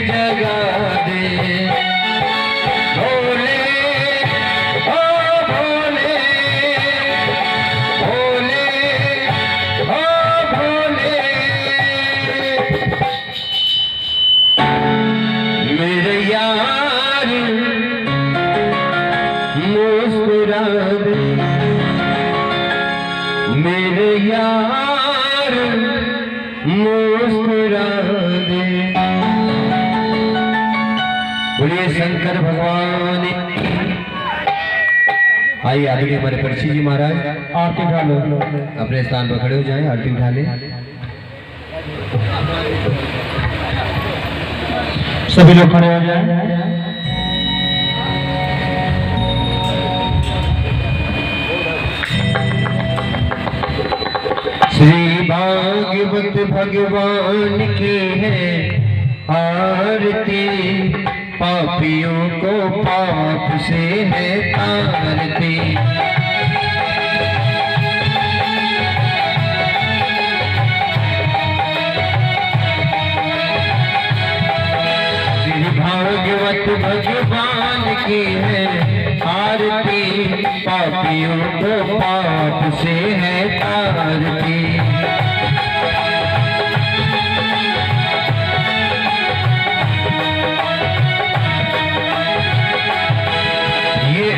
जगा दे। भोले ओ भोले, भोले ओ भोले, मेरे यार मुस्कुरा दे, मेरे यार मुस्कुरा दे। बोलिए शंकर भगवान। आइए आगे हमारे परिचित जी महाराज आरती उठा लो, अपने स्थान पर खड़े हो जाएं, आरती उठा लें। सभी लोग खड़े हो जाएं। श्री भागवत भगवान की है आरती, पापियों को पाप से है तारती। श्री भागवत भगवान की है आरती, पापियों को पाप से है तारती।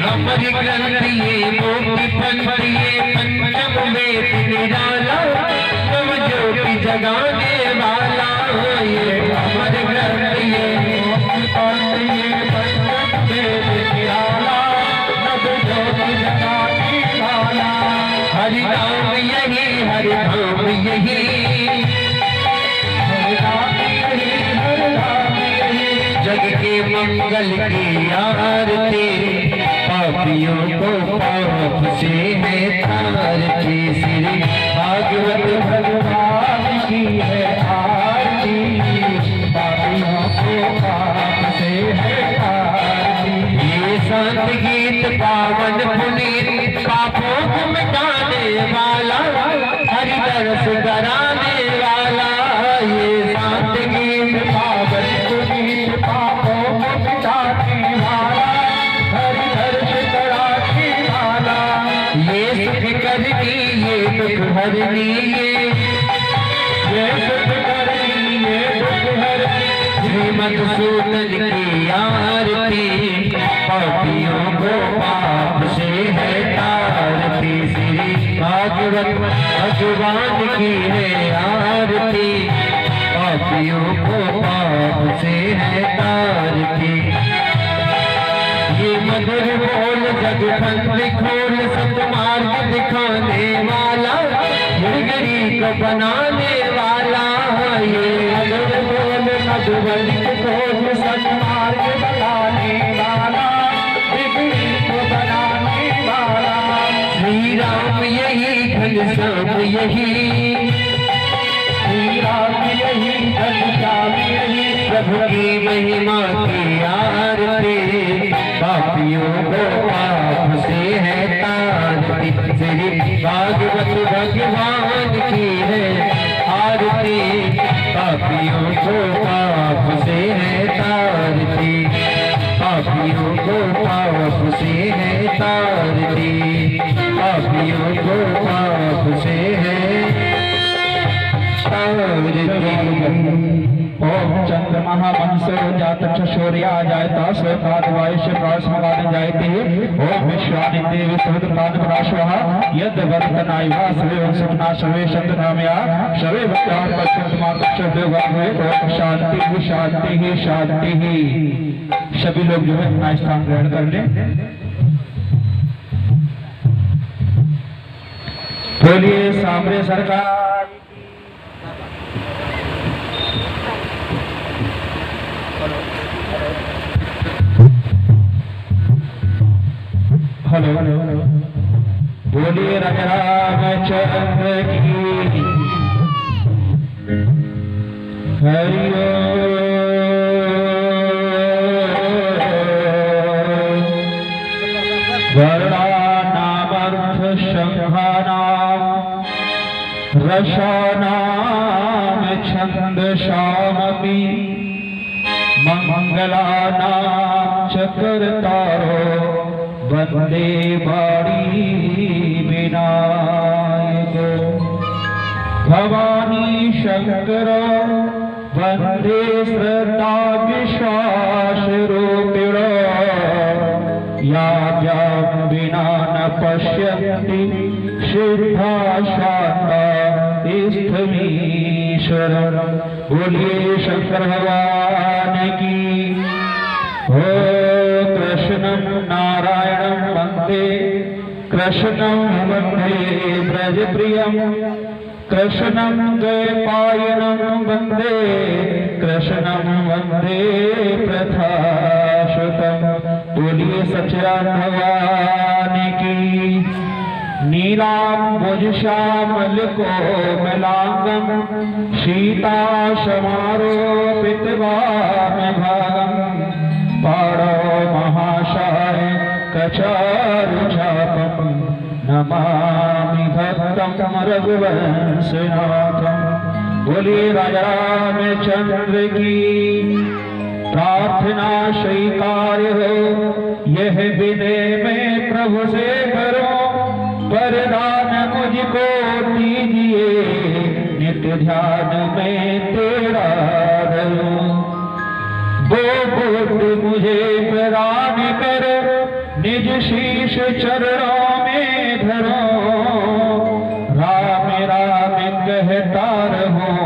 अमर ग्रंथ ये मोक्ष पंथ ये पंचम वेद निराला, नव ज्योति जगाने वाला। ये अमर ग्रंथ ये मोक्ष पंथ ये पंचम वेद निराला, नव ज्योति जगाने वाला। हरि नाम यही, हरि नाम यही, हरि नाम यही, हरि नाम यही, जग के मंगल की आरती, पापियों को पाप से है तारती। श्री भागवत भगवान की है आरती, पापियों को पाप से है तारती। ये संत गीत पावन पुनीत, पापों को मिटाने वाला, हरि दर्श कराने वाला। ये संत गीत पावन पुनीत, पापों को मिटाने वाला, करनी ये दुख हरनी, ये सुख करनी ये दुख हरनी। श्रीमद सूतन की आरती, पापियों को पाप से है तारती। श्री भागवत भगवान की है आरती, पापियों को पाप से है तारती। ये मधुर बोल जग पंथ खोल, सतमार्ग दिखाने वाला, निर्गरी को बनाने वाला। ये मधुर बोल मधुबनी खोल, सतमार्ग बताने वाला, निर्गरी को बनाने वाला। श्री राम यही, घनश्याम यही, श्री राम यही, घनश्याम यही, प्रभु की महिमा की आरती, पापियों को पाप से है तारती। श्री भागवत भगवान की है आरती, पापियों को पाप से है तारती, पापियों को पाप से है तारती, पापियों को पाप से है तारती। ओम चंद्रमा मनसो जात शौर्या जायता स्वकाद वायुष्य प्रास्मगान जायते। ओम विश्वानि देवी सुदपाद प्राश्वः यद वर्तनायवा सवे वंशना सवे शतनामया सवे वक्तान पक्षमात शब्दवागवे। ओम शांति ही शांति ही शांति ही। सभी लोग जो है अपना स्थान ग्रहण कर लें। बोलिए सामने सरकार। हेलो बोलिए रामचंद्र की हरि वर्णानामर्थ शंखानां रसानां छंदसामपि मंगला नाम चक्र तारो वंदे बाड़ी विनायक भवानी शंकर वंदे श्रद्धा विश्वास रूपिणो या विना न पश्यन्ति शुद्धा शांता स्थमीश्वर। बोलिए शंकर भगवान की। हो कृष्णं नारायणं वंदे कृष्णं वंदे ब्रजप्रियं कृष्णं द्वैपायनं वंदे कृष्णं वंदे प्रथाश्रुतं। बोलिए सच्चिदानंद भगवान की। नीलाम्बुज श्यामल कोमलांगं सीता समारोपित वामभागं पाणौ महाशाय कचारुचापं नमामि भक्तं रघुवंशनाथं। बोलिए राजा रामचंद्र की। प्रार्थना स्वीकार हो यह विनय में प्रभु से करो, वरदान मुझको दीजिए नित्य ध्यान में तेरा धरूं। वो मुझे प्रदान कर निज शीश चरणों में धरो, राम राम कहता रहूं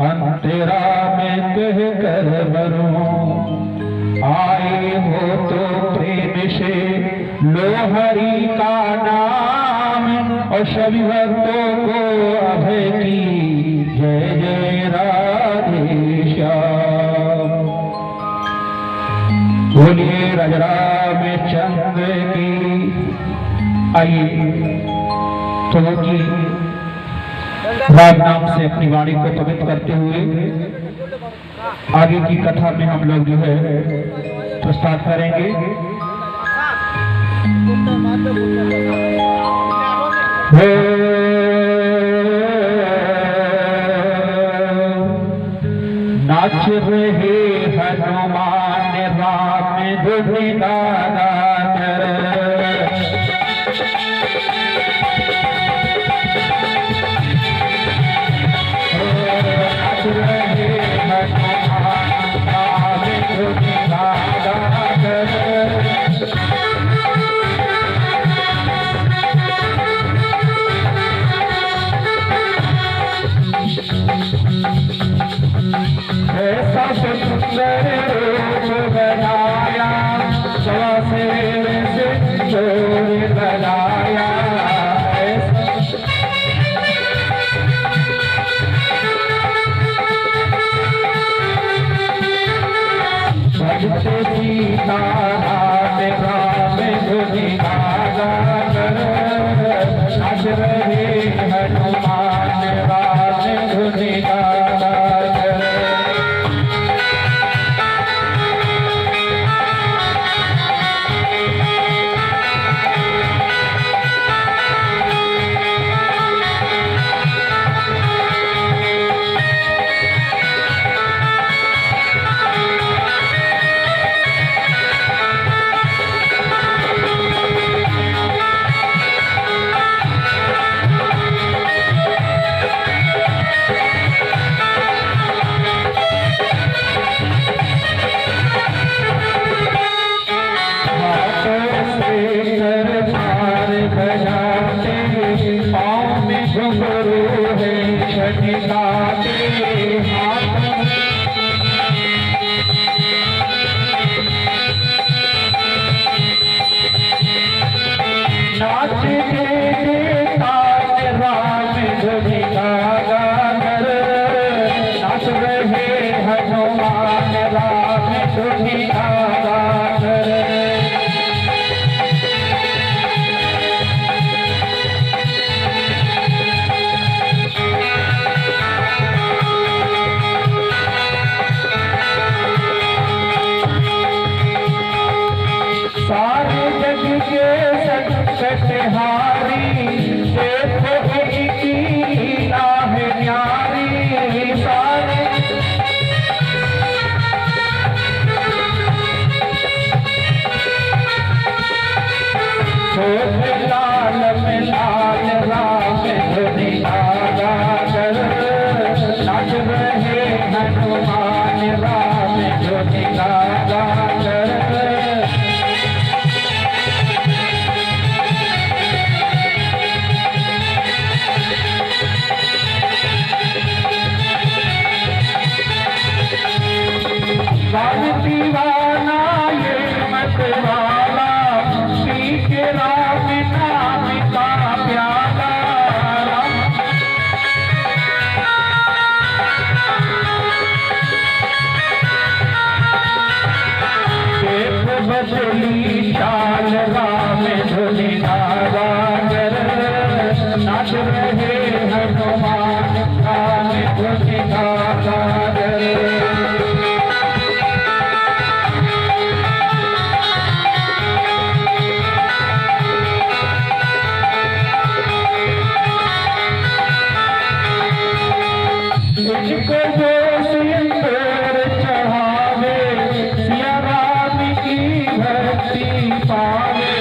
अंतरा में कह कर मरूं। आए हो तो प्रेम से लो हरि का नाम, और सभी भक्तों को अभय की जय जय राधे श्याम। बोलिए राजा रामचंद्र की। आइए तो की राम नाम से अपनी वाणी को पवित्र करते हुए आगे की कथा में हम लोग जो है प्रस्ताव करेंगे। नाच रहे हनुमान राम धुन गाकर, नाच रहे हनुमान राम धुन गाकर। ऐसा सुंदर रूप बनाया, सवा शेर से चोर बनाया। भजते सीता राम राम धुन गाकर, नाच रहे हनुमान राम धुन गाकर। राम दीवाना ये मत वाला, पी के राम नाम का प्याला। देख बदली चाल राम धुनि नागर, नाच रहे हनुमान राम धुनि नागर। इनको जो सिंदूर चढ़ावे, सिया राम की भक्ति पावे।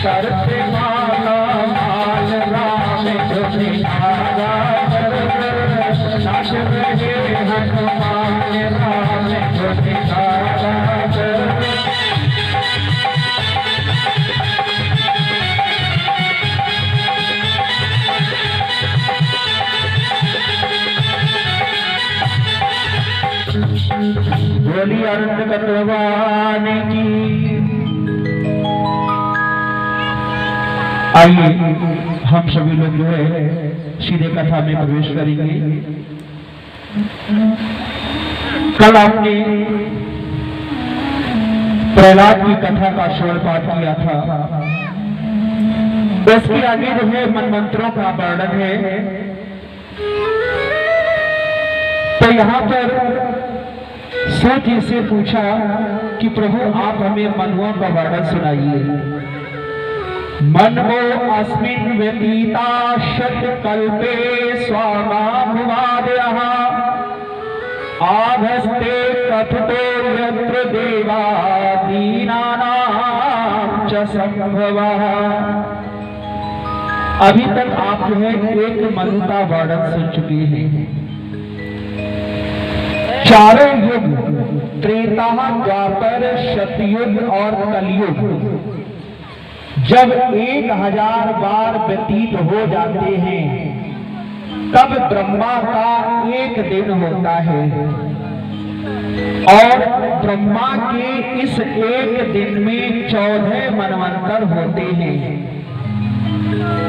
करते माला माल राम धुनि नागर, नाच रहे हनुमान राम धुनि नागर। बोली अनंत कटवाने की। आइए हम सभी लोग जो है सीधे कथा में प्रवेश करेंगे। कल आपने प्रहलाद की कथा का श्रवण पाठ किया था। उसके आगे जो है मनमंत्रों का वर्णन है। तो यहाँ पर सूत जी से पूछा कि प्रभु आप हमें मनुओं का वर्णन सुनाइए। मनमो अस्मिन् व्यतीता शतकल्पे स्वामाभुवादयः, आधस्ते कथितो यत्र देवादीनानां च संभवः। अभी तक आप जो है एक मनु का वर्णन सुन चुके हैं। चारों युग त्रेता, द्वापर, सतयुग और कलयुग जब 1000 बार व्यतीत हो जाते हैं, तब ब्रह्मा का एक दिन होता है। और ब्रह्मा के इस एक दिन में 14 मनवंतर होते हैं।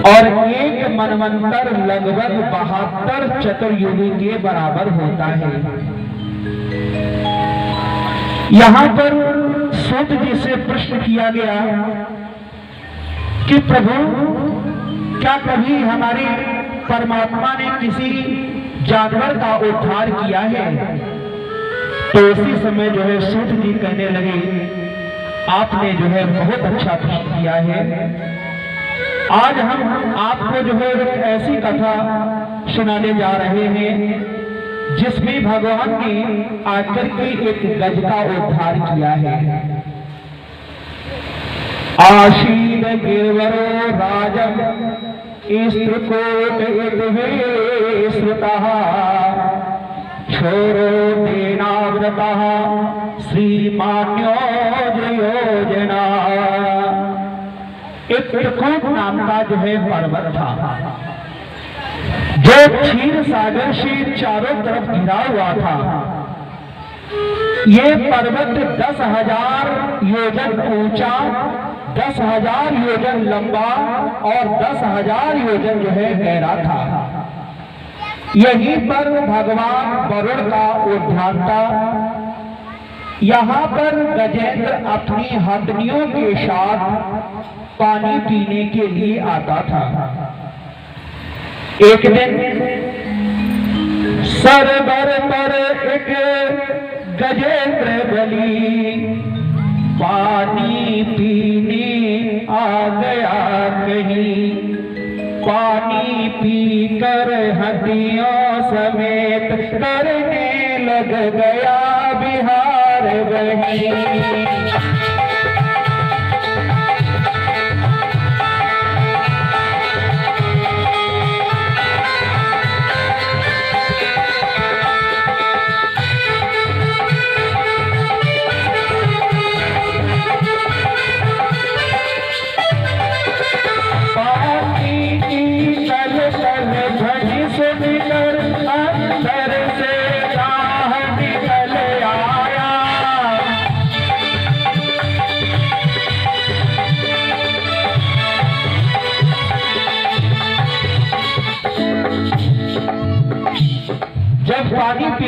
और एक मनवंतर लगभग 72 चतुर्युगी के बराबर होता है। यहाँ पर सूत जी से प्रश्न किया गया कि प्रभु क्या कभी हमारे परमात्मा ने किसी जानवर का उद्धार किया है? तो उसी समय जो है सूत जी कहने लगे, आपने जो है बहुत अच्छा प्रश्न किया है। आज हम आपको जो है एक ऐसी कथा सुनाने जा रहे हैं जिसमें भगवान ने आकर के एक गज का उद्धार किया है। आशीन गिरवरो राजम स्त्रीकोट श्रुतः, छोरो देनाव्रतः श्रीमान्यो योजना। एक त्रिकूट नाम का जो है पर्वत था, जो क्षीर सागर से चारों तरफ घिरा हुआ था। ये पर्वत 10,000 योजन ऊंचा, 10,000 योजन लंबा और 10,000 योजन जो है गहरा था। यहीं पर भगवान वरुण का उद्यान था। यहाँ पर गजेंद्र अपनी हथनियों के साथ पानी पीने के लिए आता था। एक दिन सरोवर पर एक गजेंद्र बलि पानी पीने आ गया कहीं। पानी पीकर हड्डियों समेत करने लग गया बिहार वहीं।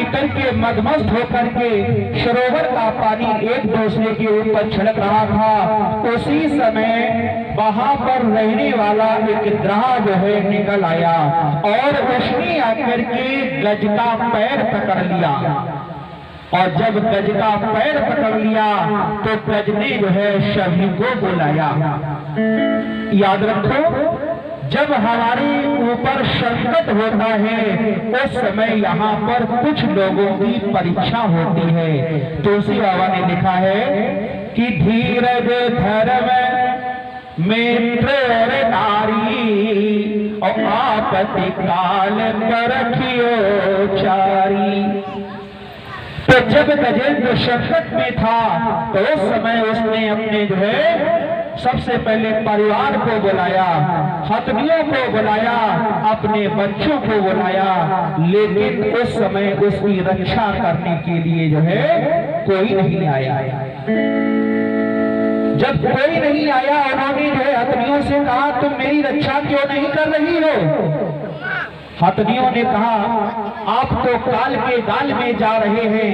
करके मदमस्त होकर के सरोवर का पानी एक दूसरे के ऊपर छिड़क रहा था। उसी समय वहां पर रहने वाला एक ग्राह जो है निकल आया और उसने आकर के गज का पैर पकड़ लिया। और जब गज का पैर पकड़ लिया तो गज ने जो है सभी को बुलाया। याद रखो, जब हमारे ऊपर संकट होता है उस समय यहाँ पर कुछ लोगों की परीक्षा होती है। तुलसी बाबा ने लिखा है कि धीरज धर्म मित्र नारी और आपत्ति काल पर रखियो चारी। तो जब गजेंद्र संकट में था तो उस समय उसने अपने जो है सबसे पहले परिवार को बुलाया, हथनियों को बुलाया, अपने बच्चों को बुलाया, लेकिन उस समय उसकी रक्षा करने के लिए जो है कोई नहीं आया। जब कोई नहीं आया उन्होंने जो है हथनियों से कहा तुम मेरी रक्षा क्यों नहीं कर रही हो? हथनियों ने कहा आप तो काल के गाल में जा रहे हैं,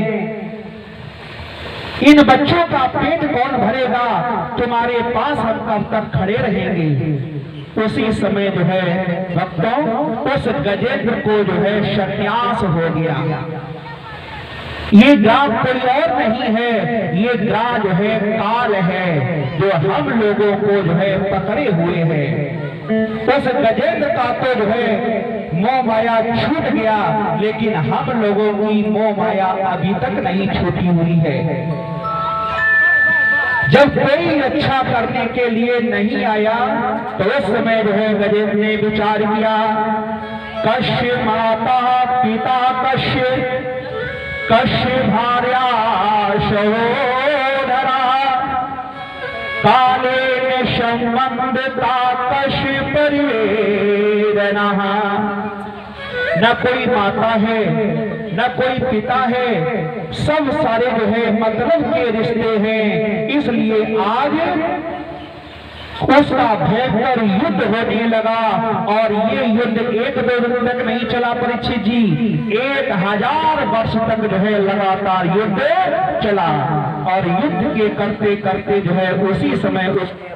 इन बच्चों का पेट कौन भरेगा? तुम्हारे पास हम कब तक खड़े रहेंगे? उसी समय जो है भक्तों उस गजेंद्र को जो है सन्यास हो गया। ये ग्राह कोई और नहीं है, ये ग्राह जो है काल है जो हम लोगों को जो है पकड़े हुए है। उस गजेंद्र का तो जो है मोह माया छूट गया, लेकिन हम लोगों की मोह माया अभी तक नहीं छूटी हुई है। जब कोई रक्षा करने के लिए नहीं आया तो उस समय जो है गजेंद्र ने विचार किया, कश्य माता पिता कश्य, कश्य भार्या सहोदरा, काले संबंधता कश्य परिवेदना। न कोई माता है न कोई पिता है, सब सारे जो है मतलब के रिश्ते हैं। इसलिए आज उसका भयंकर युद्ध होने लगा और ये युद्ध एक दो दिन तक नहीं चला परीक्षित जी, 1000 वर्ष तक जो है लगातार युद्ध चला। और युद्ध के करते करते जो है उसी समय उसने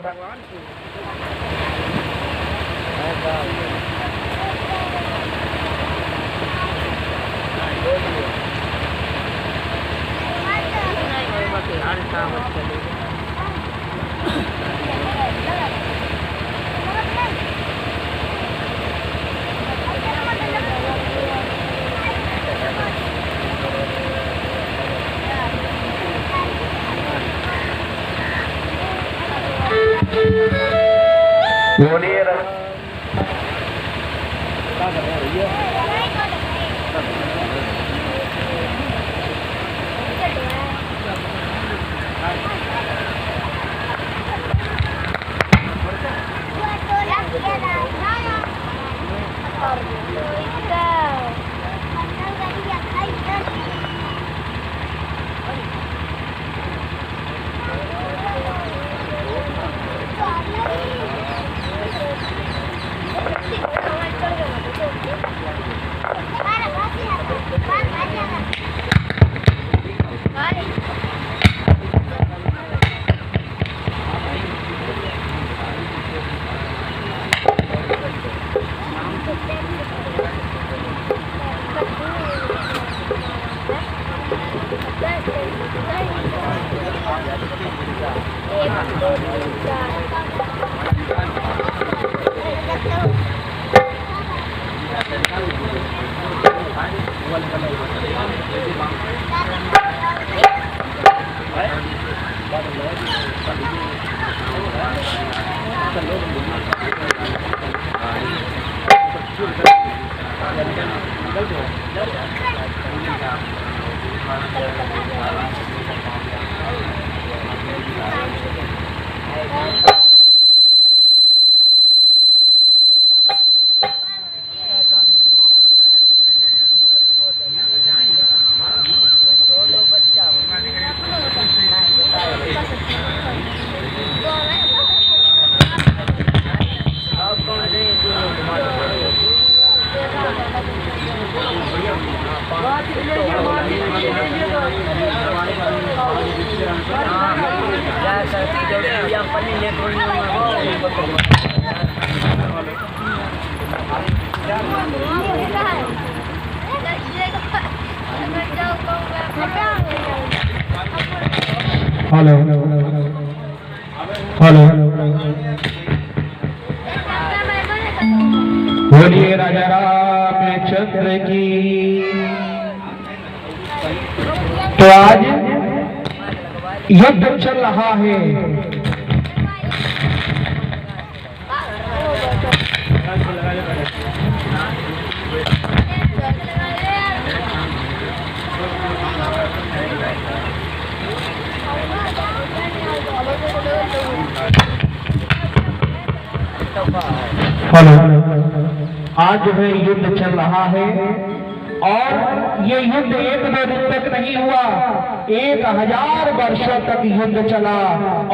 हेलो हेलो, बोलिए राजा रामचंद्र की। तो आज युद्ध चल रहा है, हेलो, आज जो है युद्ध चल रहा है और ये युद्ध एक दो दिन तक नहीं हुआ, 1000 वर्षों तक युद्ध चला।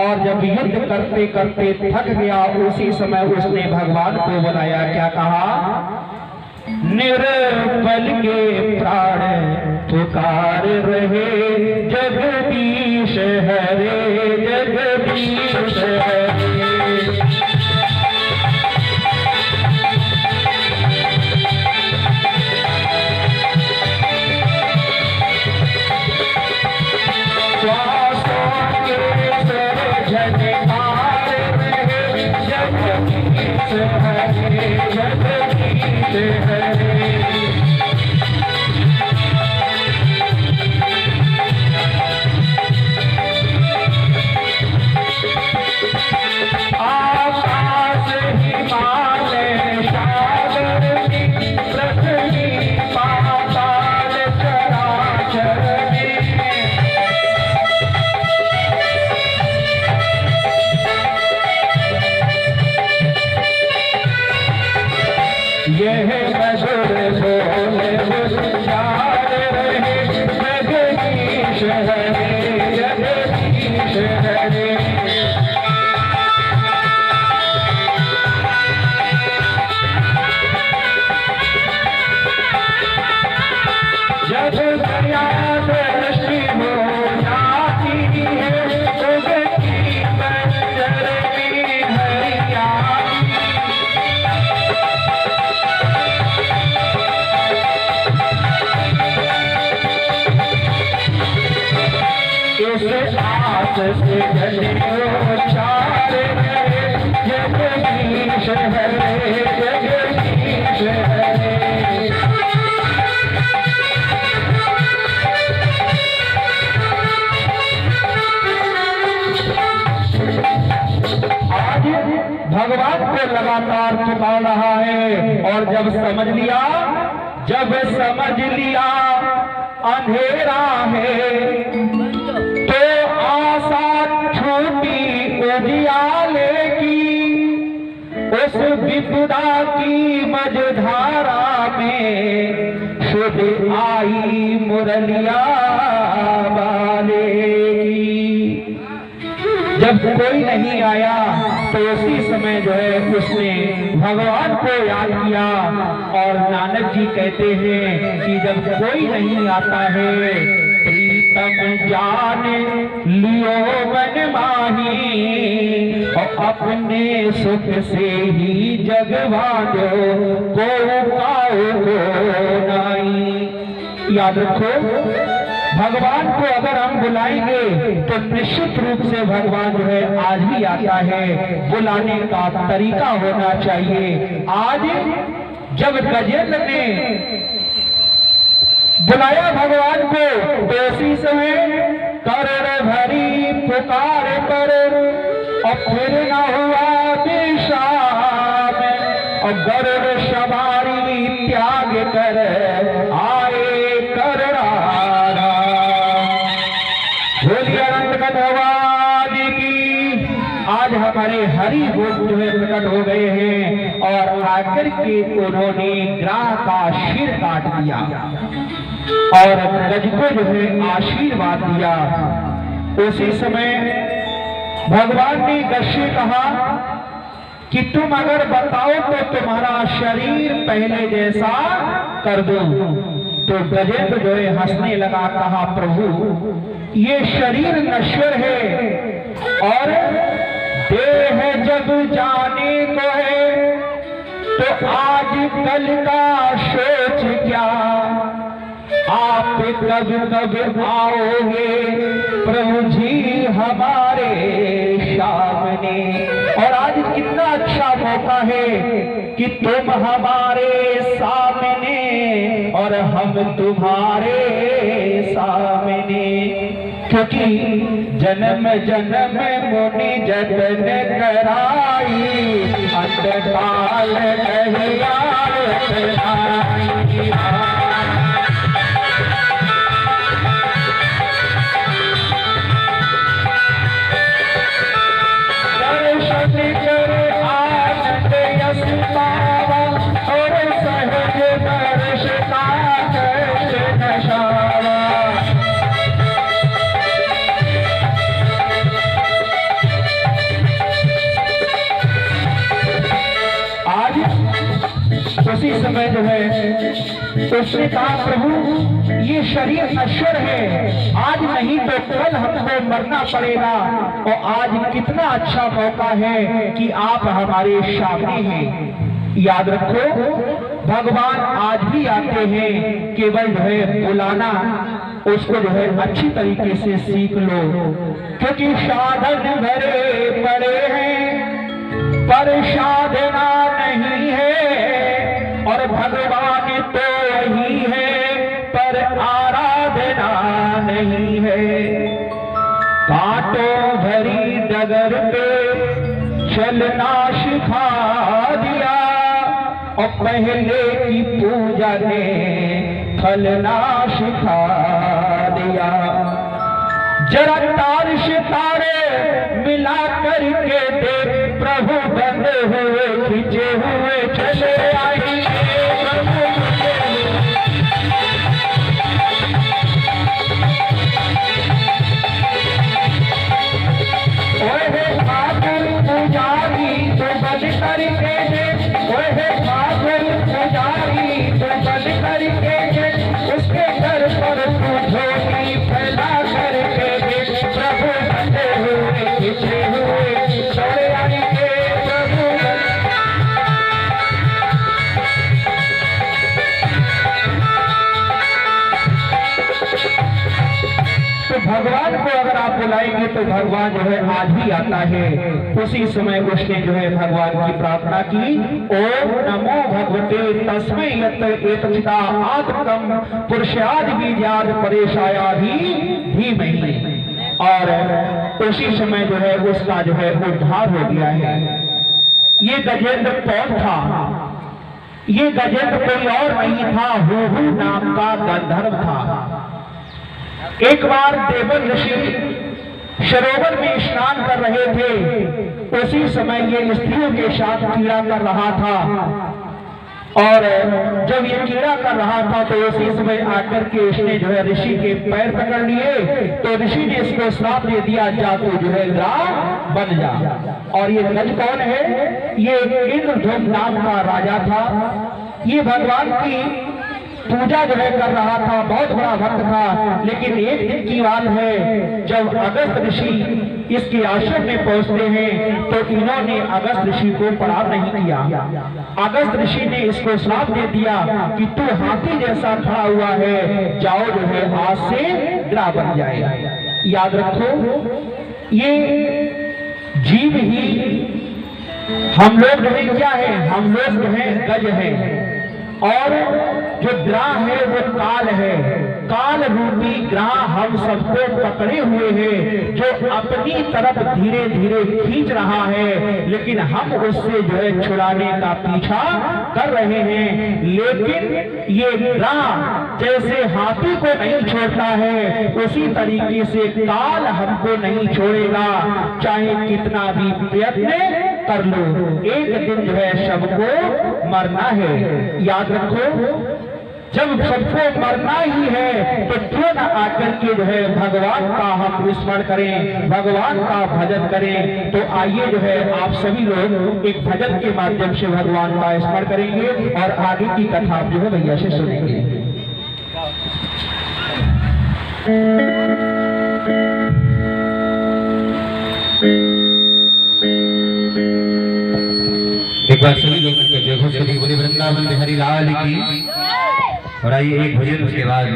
और जब युद्ध करते करते थक गया, उसी समय उसने भगवान को बुलाया। क्या कहा? निर्बल के प्राण पुकार रहे, जगदीश हरे जगदीश हरे। भगवान को लगातार पुकार रहा है। और जब समझ लिया अंधेरा है, तो आशा छूटी उजियाले की। उस विपदा की मझधारा में शुद्ध आई मुरलिया वाले की। जब कोई नहीं आया तो उसी समय जो है उसने भगवान को याद किया। और नानक जी कहते हैं कि जब कोई नहीं आता है, प्रीतम जान लियो मन माही, और अपने सुख से ही जगवा दो, को नहीं। याद रखो, भगवान को अगर हम बुलाएंगे तो निश्चित रूप से भगवान जो है आज भी आता है। बुलाने का तरीका होना चाहिए। आज जब गजेंद्र ने बुलाया भगवान को, तो उसी समय करोड़ भरी पुकार कर, और फिर न हुआ विश्राम, और गरुड़ सवारी त्याग कर आए करणारा। बोलिए अनंत कथवाद की। आज हमारे हरि गोप जो है प्रकट हो गए हैं, और आकर के उन्होंने ग्राह का सिर काट दिया और गज को जो है आशीर्वाद दिया। उसी समय भगवान ने गज से कहा कि तुम अगर बताओ तो तुम्हारा शरीर पहले जैसा कर दूं। तो गजेंद्र जो है हंसने लगा, कहा प्रभु ये शरीर नश्वर है और देह जब जाने को है तो आज कल का सोच क्या, आप कब कब आओगे प्रभु जी हमारे सामने। और आज कितना अच्छा मौका है कि तुम हमारे सामने और हम तुम्हारे सामने, क्योंकि जन्म जन्म मुनि जतन कराई, अंतकाल नहीं आवत आई। उसी समय जो है उसने कहा प्रभु ये शरीर नश्वर है, आज नहीं तो कल हमको मरना पड़ेगा, और आज कितना अच्छा मौका है कि आप हमारे सामने हैं। याद रखो भगवान आज भी आते हैं, केवल जो है बुलाना उसको जो है अच्छी तरीके से सीख लो, क्योंकि साधन भरे पड़े हैं पर साधना नहीं है, और भगवान तो वही है पर आराधना नहीं है। कांटों भरी डगर पे चलना सिखा दिया, और पहले की पूजा ने फलना सिखा दिया। जरा तार सितारे मिला करके देख प्रभु बंधे हुए खींचे हुए चले आएंगे। पुजारी तो बंद करके दे, पुजारी तो बंद करके दे, उसके घर पर तू झोली फैला करके दे, प्रभु बंधे हुए खींचे हुए चले आएंगे। प्रभु तो भगवान को अगर आप बुलाएंगे तो भगवान जो है आज भी आता है। उसी समय उसने जो है भगवान की प्रार्थना की, ओम नमो भगवते तस्मै यत् एतच्चिता आत्मकम पुरुषाद बीजाद परेशाया धीमहि। और उसी समय जो है उसका जो है उद्धार हो गया है। ये गजेंद्र कौन था? ये गजेंद्र कोई और नहीं था, हुहु नाम का गंधर्व था। एक बार देवन ऋषि सरोवर में स्नान कर रहे थे, उसी समय ये स्त्रियों के साथ क्रीड़ा कर रहा था, और जब ये क्रीड़ा कर रहा था तो उसी समय आकर के इसने जो है ऋषि के पैर पकड़ लिए, तो ऋषि ने इसको श्राप दे दिया, जा तू जो है ग्राह बन जा। और ये गज कौन है? ये इंद्रधुम्न नाम का राजा था। ये भगवान की पूजा जो है कर रहा था, बहुत बड़ा भक्त था। लेकिन एक दिन की बात है, जब अगस्त ऋषि इसके आश्रम में पहुंचते हैं तो इन्होंने अगस्त ऋषि को प्रणाम नहीं किया। अगस्त ऋषि ने इसको श्राप दे दिया कि तू हाथी जैसा खड़ा हुआ है, जाओ जो है आज से ग्राह बन जाए। याद रखो ये जीव ही हम लोग जो है क्या है, हम लोग जो है गज है, और जो ग्राह है वो काल है। काल रूपी ग्राह हम सबको पकड़े हुए हैं, जो अपनी तरफ धीरे धीरे खींच रहा है, लेकिन हम उससे जो है छुड़ाने का पीछा कर रहे हैं। लेकिन ये ग्राह जैसे हाथी को नहीं छोड़ता है, उसी तरीके से काल हमको नहीं छोड़ेगा, चाहे कितना भी प्रयत्न कर लो, एक दिन जो है सबको मरना है। याद रखो जब सबको मरना ही है तो क्यों न आकर के जो है भगवान का हम स्मरण करें, भगवान का भजन करें। तो आइए जो है आप सभी लोग एक भजन के माध्यम से भगवान का स्मरण करेंगे और आगे की कथा जो है भैया से सुनेंगे। एक बार सभी लोग जय घोष करिए, बोले वृंदावन बिहारी लाल की। और आइए एक भजन उसके बाद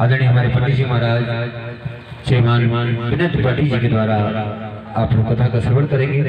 आदरणीय हमारे पंडित जी महाराज श्रीमान विनय त्रिपाठी जी के द्वारा आप लोग कथा का श्रवण करेंगे।